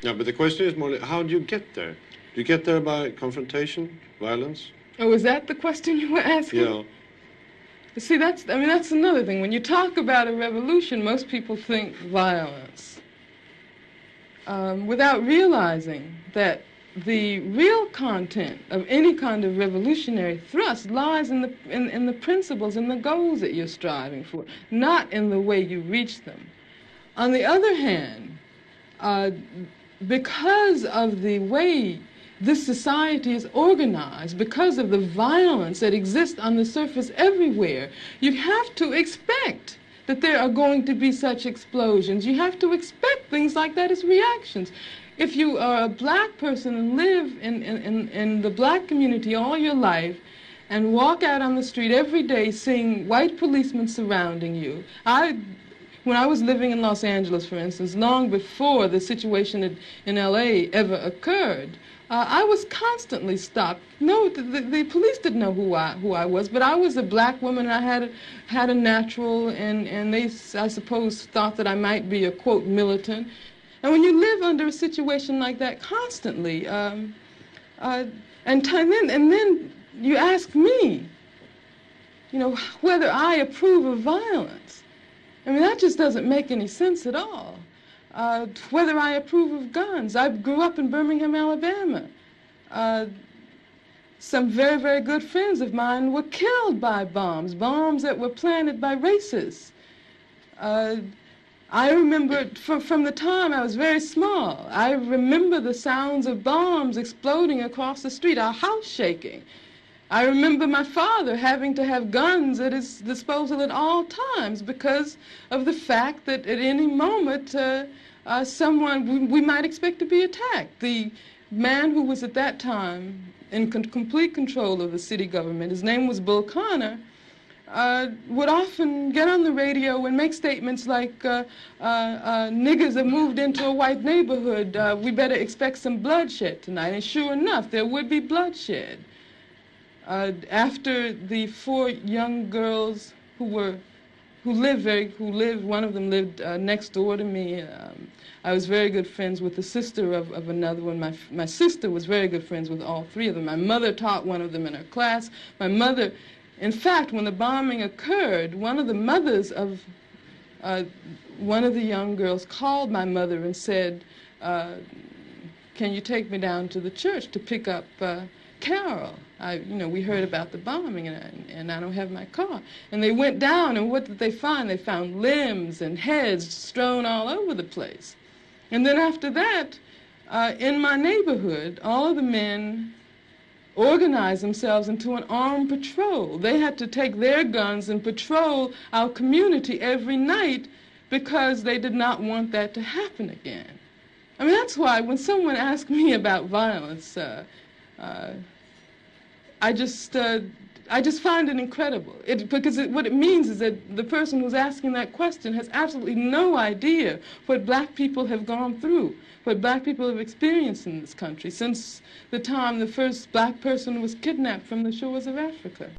Yeah, but the question is more, how do you get there? Do you get there by confrontation, violence? Oh, is that the question you were asking? Yeah. See, that's another thing. When you talk about a revolution, most people think violence, without realizing that the real content of any kind of revolutionary thrust lies in the principles and the goals that you're striving for, not in the way you reach them. On the other hand, because of the way this society is organized, because of the violence that exists on the surface everywhere, you have to expect that there are going to be such explosions. You have to expect things like that as reactions. If you are a black person and live in the black community all your life and walk out on the street every day seeing white policemen surrounding you, when I was living in Los Angeles, for instance, long before the situation in LA ever occurred, I was constantly stopped. No, the police didn't know who I was, but I was a black woman. And I had a natural, and they, I suppose, thought that I might be a, quote, militant. And when you live under a situation like that constantly, and then you ask me, you know, whether I approve of violence. I mean, that just doesn't make any sense at all. Whether I approve of guns. I grew up in Birmingham, Alabama. Some very, very good friends of mine were killed by bombs that were planted by racists. I remember from the time I was very small, I remember the sounds of bombs exploding across the street, our house shaking. I remember my father having to have guns at his disposal at all times because of the fact that at any moment we might expect to be attacked. The man who was at that time in complete control of the city government, his name was Bull Connor, would often get on the radio and make statements like, niggers have moved into a white neighborhood, we better expect some bloodshed tonight. And sure enough, there would be bloodshed. After the 4 young girls who lived, one of them lived next door to me. I was very good friends with the sister of another one. My sister was very good friends with all 3 of them. My mother taught one of them in her class. My mother, in fact, when the bombing occurred, one of the mothers of one of the young girls called my mother and said, can you take me down to the church to pick up Carol? We heard about the bombing, and I don't have my car. And they went down, and what did they find? They found limbs and heads strewn all over the place. And then after that, in my neighborhood, all of the men organized themselves into an armed patrol. They had to take their guns and patrol our community every night because they did not want that to happen again. I mean, that's why when someone asks me about violence, I just find it incredible. What it means is that the person who's asking that question has absolutely no idea what black people have gone through, what black people have experienced in this country since the time the first black person was kidnapped from the shores of Africa.